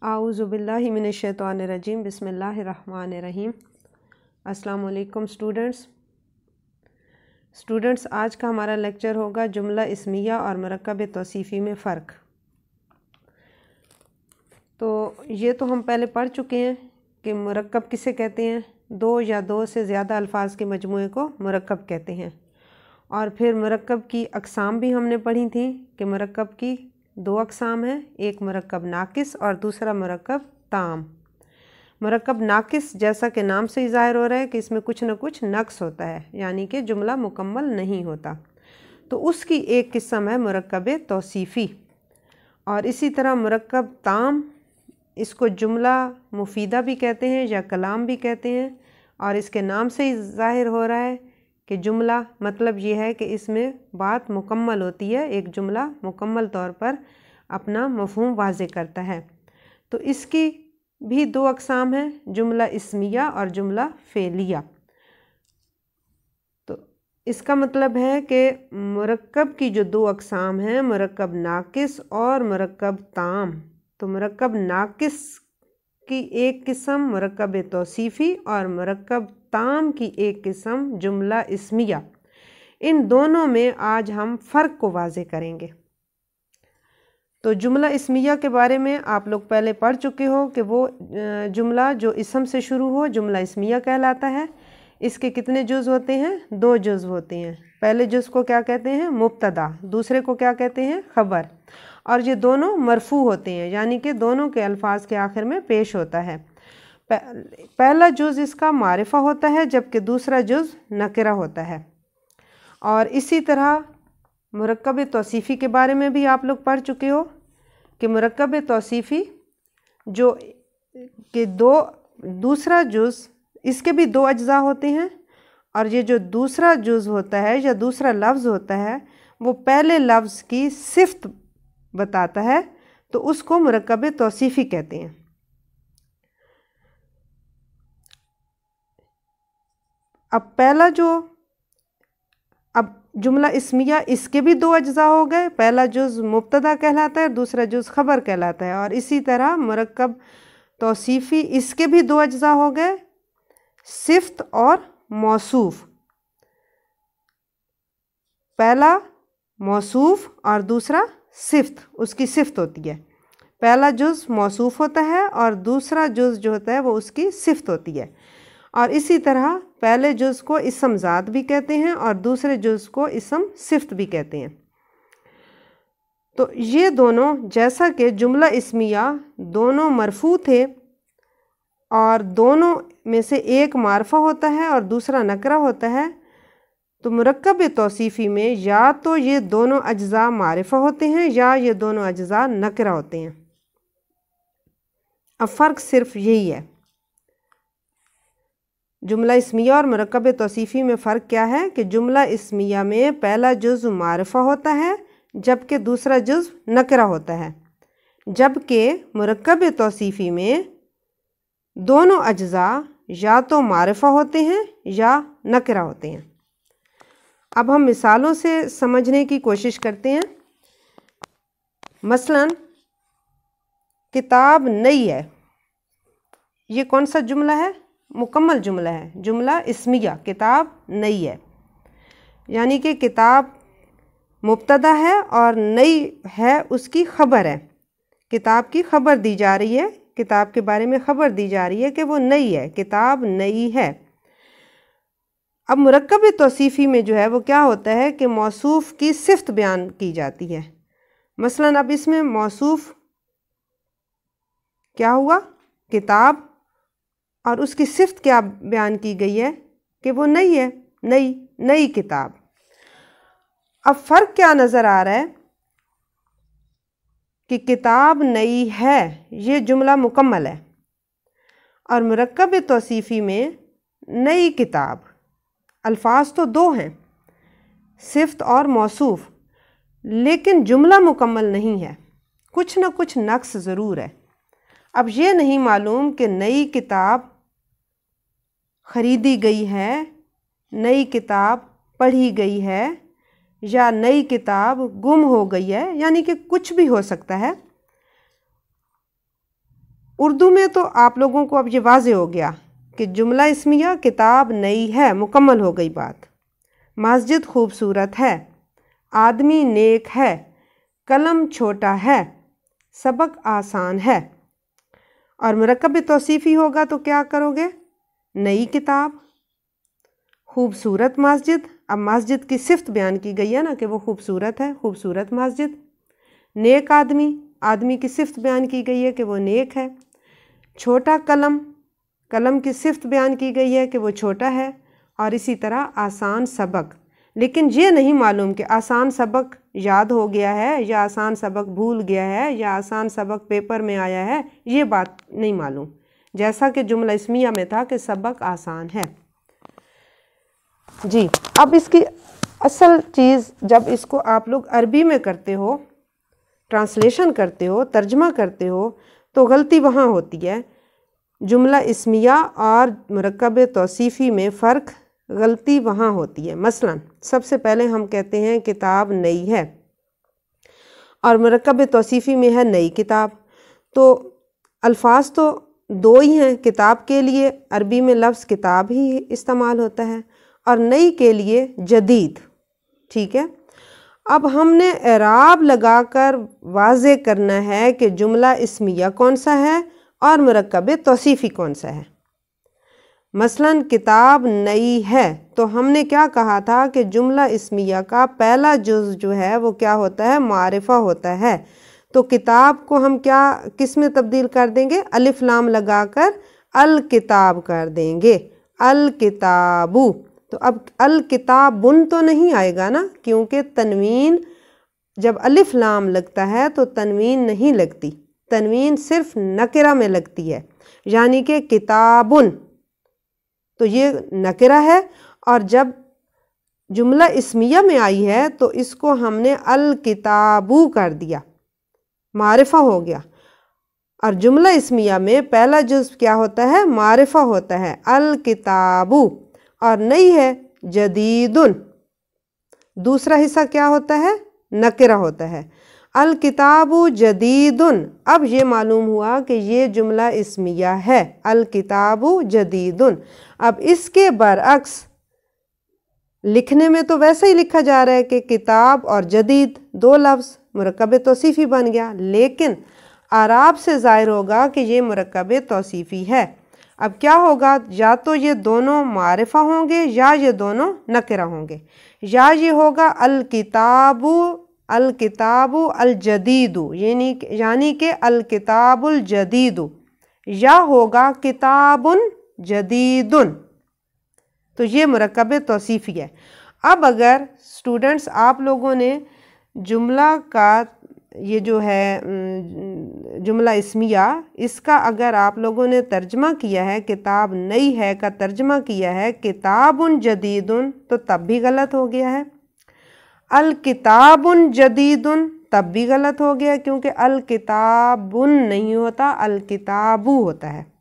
आऊज़ुबिल्लाहि मिनश्शैतानिर्रजीम बिस्मिल्लाहिर्रहमानिर्रहीम। अस्सलाम वालेकुम स्टूडेंट्स, आज का हमारा लेक्चर होगा जुमला इस्मिया और मुरक्कब तौसीफ़ी में फ़र्क। तो ये तो हम पहले पढ़ चुके हैं कि मुरक्कब किसे कहते हैं। दो या दो से ज़्यादा अल्फाज के मजमूए को मुरक्कब कहते हैं। और फिर मुरक्कब की अक़साम भी हमने पढ़ी थी कि मुरक्कब की दो अक़साम हैं, एक मुरक्कब नाक़िस और दूसरा मुरक्कब ताम। मुरक्कब नाक़िस जैसा कि नाम से ही ज़ाहिर हो रहा है कि इसमें कुछ न कुछ नक़्स होता है, यानी कि जुमला मुकम्मल नहीं होता। तो उसकी एक किस्म है मुरक्कब तौसीफ़ी। और इसी तरह मुरक्कब ताम, इसको जुमला मुफीदा भी कहते हैं या कलाम भी कहते हैं। और इसके नाम से ही ज़ाहिर हो रहा है कि जुमला मतलब ये है कि इसमें बात मुकम्मल होती है, एक जुमला मुकम्मल तौर पर अपना मफ़हूम वाज़े करता है। तो इसकी भी दो अक़साम हैं, जुमला इस्मिया और जुमला फ़ेलिया। तो इसका मतलब है कि मुरक्कब की जो दो अक़साम हैं, मुरक्कब नाक़िस और मुरक्कब ताम। तो मुरक्कब नाक़िस की एक किस्म मुरक्कब तौसीफ़ी और मुरक्कब ताम की एक किस्म जुमला इस्मिया। इन दोनों में आज हम फ़र्क को वाज़े करेंगे। तो जुमला इस्मिया के बारे में आप लोग पहले पढ़ चुके हो कि वो जुमला जो इसम से शुरू हो जुमला इस्मिया कहलाता है। इसके कितने जुज़ होते हैं? दो जुज़ होते हैं। पहले जुज़ को क्या कहते हैं? मुब्तदा। दूसरे को क्या कहते हैं? ख़बर। और ये दोनों मरफ़ू होते हैं, यानी कि दोनों के अल्फाज के आखिर में पेश होता है। पहला जुज़ इसका मारिफ़ा होता है, जबकि दूसरा जुज़ नकिरा होता है। और इसी तरह मुरक्कब तौसीफ़ी के बारे में भी आप लोग पढ़ चुके हो कि मुरक्कब तौसीफ़ी जो कि दूसरा जुज़, इसके भी दो अज्ज़ा होते हैं। और ये जो दूसरा जुज़ होता है या दूसरा लफ्ज़ होता है वो पहले लफ्ज़ की सिफ़त बताता है, तो उसको मुरक्कब तौसीफ़ी कहते हैं। अब जुमला इस्मिया, इसके भी दो अज्ज़ा हो गए। पहला जुज़ मुब्तदा कहलाता है, दूसरा जुज़ ख़बर कहलाता है। और इसी तरह मुरक्कब तौसीफ़ी, इसके भी दो अज्ज़ा हो गए, सिफ़त और मौसूफ़। पहला मौसूफ़ और दूसरा सिफ़त, उसकी सिफ़त होती है। पहला जुज़ मौसूफ़ होता है और दूसरा जुज़ जो होता है वो उसकी सिफ़त होती है। और इसी तरह पहले जुज़ को इसम ज़ात भी कहते हैं और दूसरे जुज़ को इसम सिफ़त भी कहते हैं। तो ये दोनों, जैसा कि जुमला इस्मिया दोनों मरफ़ू थे और दोनों में से एक मारफ़ा होता है और दूसरा नकरा होता है, तो मुरक्कब तौसीफ़ी में या तो ये दोनों अज्ज़ा मारिफ़ा होते हैं या ये दोनों अज्ज़ा नकरा होते हैं। अब फ़र्क सिर्फ यही है। जुमला इस्मिया और मुरक्कब तौसीफ़ी में फ़र्क क्या है कि जुमला इस्मिया में पहला जुज़ मारिफ़ा होता है जबकि दूसरा जुज़ नकरा होता है, जबकि मुरक्कब तौसीफ़ी में दोनों अज्ज़ा या तो मारिफ़ा होते हैं या नकरा होते हैं। अब हम मिसालों से समझने की कोशिश करते हैं। मसलन किताब नई है, ये कौन सा जुमला है? मुकम्मल जुमला है, जुमला इस्मिया। किताब नई है, यानी कि किताब मुब्तदा है और नई है उसकी ख़बर है। किताब की ख़बर दी जा रही है, किताब के बारे में ख़बर दी जा रही है कि वो नई है, किताब नई है। अब मुरक्कब तौसीफ़ी में जो है वो क्या होता है कि मौसूफ़ की सिफ़त बयान की जाती है। मसलन अब इसमें मौसूफ़ क्या हुआ? किताब। और उसकी सिफ़त क्या बयान की गई है कि वो नई है, नई किताब। अब फ़र्क क्या नज़र आ रहा है कि किताब नई है, ये जुमला मुकम्मल है, और मुरक्कब तौसीफ़ी में नई किताब, अल्फाज तो दो हैं, सिफ़त और मौसूफ़, लेकिन जुमला मुकम्मल नहीं है, कुछ न कुछ नक़्स ज़रूर है। अब ये नहीं मालूम कि नई किताब ख़रीदी गई है, नई किताब पढ़ी गई है या नई किताब गुम हो गई है, यानी कि कुछ भी हो सकता है। उर्दू में तो आप लोगों को अब ये वाज़े हो गया कि जुमला इस्मिया किताब नई है, मुकम्मल हो गई बात। मस्जिद खूबसूरत है, आदमी नेक है, कलम छोटा है, सबक आसान है। और मुरक्कब तौसीफ़ी होगा तो क्या करोगे? नई किताब, खूबसूरत मस्जिद। अब मस्जिद की सिफ्त बयान की गई है ना कि वो खूबसूरत है, खूबसूरत मस्जिद। नेक आदमी, आदमी की सिफ्त बयान की गई है कि वो नेक है। छोटा कलम, कलम की सिफ्त बयान की गई है कि वो छोटा है। और इसी तरह आसान सबक। लेकिन ये नहीं मालूम कि आसान सबक याद हो गया है या आसान सबक भूल गया है या आसान सबक पेपर में आया है, ये बात नहीं मालूम। जैसा कि जुमला इस्मिया में था कि सबक आसान है। जी, अब इसकी असल चीज़, जब इसको आप लोग अरबी में करते हो, ट्रांसलेशन करते हो, तर्जमा करते हो, तो गलती वहाँ होती है। जुमला इस्मिया और मुरक्कब तौसीफ़ी में फ़र्क, गलती वहाँ होती है। मसलन सबसे पहले हम कहते हैं किताब नई है और मुरक्कब तौसीफ़ी में है नई किताब, तो अल्फाज तो दो ही हैं। किताब के लिए अरबी में लफ्ज़ किताब ही इस्तेमाल होता है और नई के लिए जदीद। ठीक है, अब हमने एराब लगाकर वाज़े करना है कि जुमला इस्मिया कौन सा है और मुरक्कब तौसीफ़ी कौन सा है। मसलन किताब नई है तो हमने क्या कहा था कि जुमला इस्मिया का पहला जुज़ जो है वो क्या होता है? मारिफा होता है। तो किताब को हम क्या किस में तब्दील कर देंगे? अलिफ लाम लगाकर अल किताब कर देंगे, अल किताबु। तो अब अल किताबुन तो नहीं आएगा ना, क्योंकि तनवीन जब अलिफ लाम लगता है तो तनवीन नहीं लगती, तनवीन सिर्फ नकिरा में लगती है, यानी कि किताबुन। तो ये नकिरा है और जब जुमला इस्मिया में आई है तो इसको हमने अल किताबु कर दिया, मारिफा हो गया। और जुमला इस्मिया में पहला जुज़ क्या होता है? मारिफा होता है, अल किताबु। और नई है जदीदुन, दूसरा हिस्सा क्या होता है? नकिरा होता है, अल किताबु जदीदुन। अब ये मालूम हुआ कि ये जुमला इस्मिया है, अल किताबु जदीदुन। अब इसके बरअक्स लिखने में तो वैसे ही लिखा जा रहा है कि किताब और जदीद दो लफ्ज़, मुरक्कब तौसीफ़ी बन गया, लेकिन आराब से ज़ाहिर होगा कि ये मुरक्कब तौसीफ़ी है। अब क्या होगा? या तो ये दोनों मारिफा होंगे या ये दोनों नकिरा होंगे, या ये होगा अल किताबु अल जदीदु, यानी कि अल किताबुल जदीदु, या होगा किताबुन जदीदुन। तो ये मुरक्कब तौसीफ़ी है। अब अगर स्टूडेंट्स आप लोगों ने जुमला का ये जो है जुमला इस्मिया, इसका अगर आप लोगों ने तर्जमा किया है, किताब नई है का तर्जमा किया है किताबुन जदीदुन, तो तब भी गलत हो गया है। अल किताबुन जदीदुन तब भी गलत हो गया, क्योंकि अल किताबुन नहीं होता, अल किताबु होता है।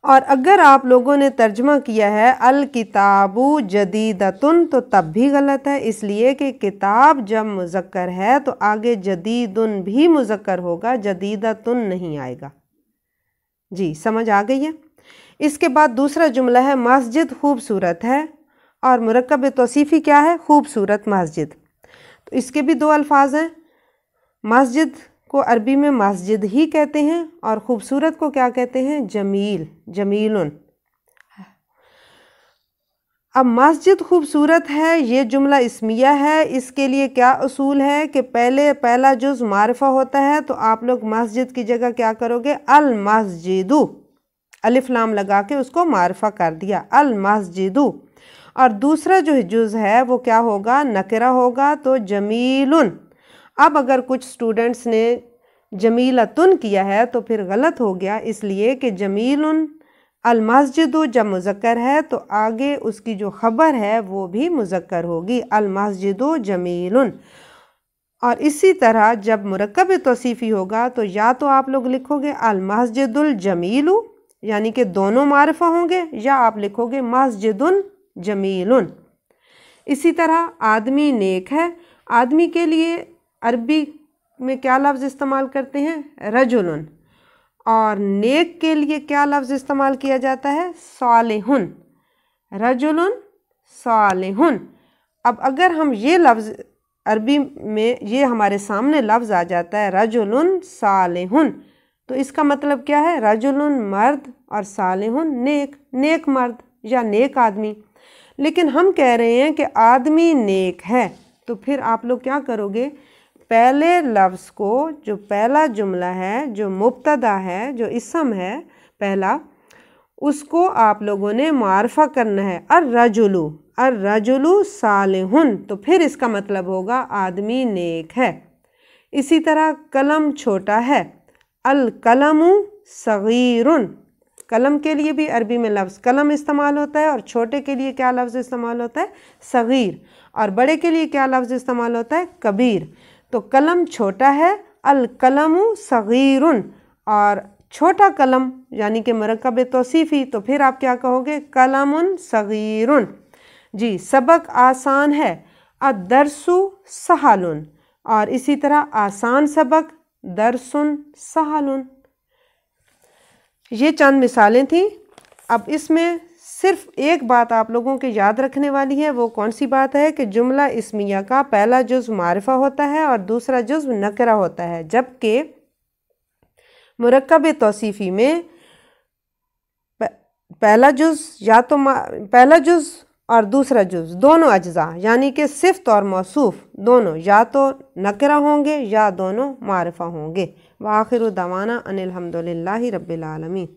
और अगर आप लोगों ने तर्जमा किया है अल किताबु जदीदतुन, तो तब भी गलत है, इसलिए कि किताब जब मुज़क्कर है तो आगे जदीदुन भी मुज़क्कर होगा, जदीदतुन नहीं आएगा। जी, समझ आ गई है। इसके बाद दूसरा जुमला है मस्जिद खूबसूरत है और मुरक्कब तौसीफ़ी क्या है? खूबसूरत मस्जिद। तो इसके भी दो अल्फाज हैं। मस्जिद को अरबी में मस्जिद ही कहते हैं और खूबसूरत को क्या कहते हैं? जमील, जमीलुन। अब मस्जिद खूबसूरत है, ये जुमला इस्मिया है, इसके लिए क्या उसूल है कि पहला जुज़ मारिफा होता है तो आप लोग मस्जिद की जगह क्या करोगे? अल मस्जिदु, अलिफ लाम लगा के उसको मारिफा कर दिया, अल मस्जिदु। और दूसरा जो जुज़ है वो क्या होगा? नकिरा होगा, तो जमीलुन। अब अगर कुछ स्टूडेंट्स ने जमीलतुन किया है तो फिर गलत हो गया, इसलिए कि जमीलुन अल मस्जिदु जब मुज़क्कर है तो आगे उसकी जो ख़बर है वो भी मुज़क्कर होगी, अल मस्जिदु जमीलुन। और इसी तरह जब मुरक्कब तौसीफ़ी होगा तो या तो आप लोग लिखोगे अल मस्जिदुल जमीलु, यानी कि दोनों मारिफा होंगे, या आप लिखोगे मस्जिदुन जमीलुन। इसी तरह आदमी नेक है, आदमी के लिए अरबी में क्या लफ्ज़ इस्तेमाल करते हैं? रजुलन। और नेक के लिए क्या लफ्ज़ इस्तेमाल किया जाता है? सालिहुन। रजुलन सालिहुन। अब अगर हम ये लफ्ज़ अरबी में ये हमारे सामने लफ्ज़ आ जाता है रजुलन सालिहुन, तो इसका मतलब क्या है? रजुलन मर्द और सालिहुन नेक, नेक मर्द या नेक आदमी। लेकिन हम कह रहे हैं कि आदमी नेक है, तो फिर आप लोग क्या करोगे? पहले लफ्ज़ को, जो पहला जुमला है, जो मुब्तदा है, जो इसम है पहला, उसको आप लोगों ने मारफा करना है अर्रजुलु, अर्रजुलु सालिहुन, तो फिर इसका मतलब होगा आदमी नेक है। इसी तरह कलम छोटा है, अल कलमु सगीरुन। कलम के लिए भी अरबी में लफ्ज़ कलम इस्तेमाल होता है और छोटे के लिए क्या लफ्ज़ इस्तेमाल होता है? सगीर। और बड़े के लिए क्या लफ्ज़ इस्तेमाल होता है? कबीर। तो कलम छोटा है, अल कलमु सगीरुन, और छोटा कलम यानी कि मरकब तौसीफ़ी, तो फिर आप क्या कहोगे? कलमुन सगीरुन। जी, सबक आसान है, अदरसु सहलुन। और इसी तरह आसान सबक दरसुन सहलुन। ये चंद मिसालें थी। अब इसमें सिर्फ एक बात आप लोगों के याद रखने वाली है। वो कौन सी बात है? कि जुमला इस्मिया का पहला जुज़्व मारिफा होता है और दूसरा जुज़्व नकरा होता है, जबकि मुरक्कब तौसीफ़ी में पहला जुज़्व या तो पहला जुज़्व और दूसरा जुज़्व दोनों अज्जा यानी कि सिफ़्त और मौसूफ़ दोनों या तो नकरा होंगे या दोनों मारिफा होंगे। व आखिरु दवाना अनिल हम्दुलिल्लाहि रब्बिल आलमीन।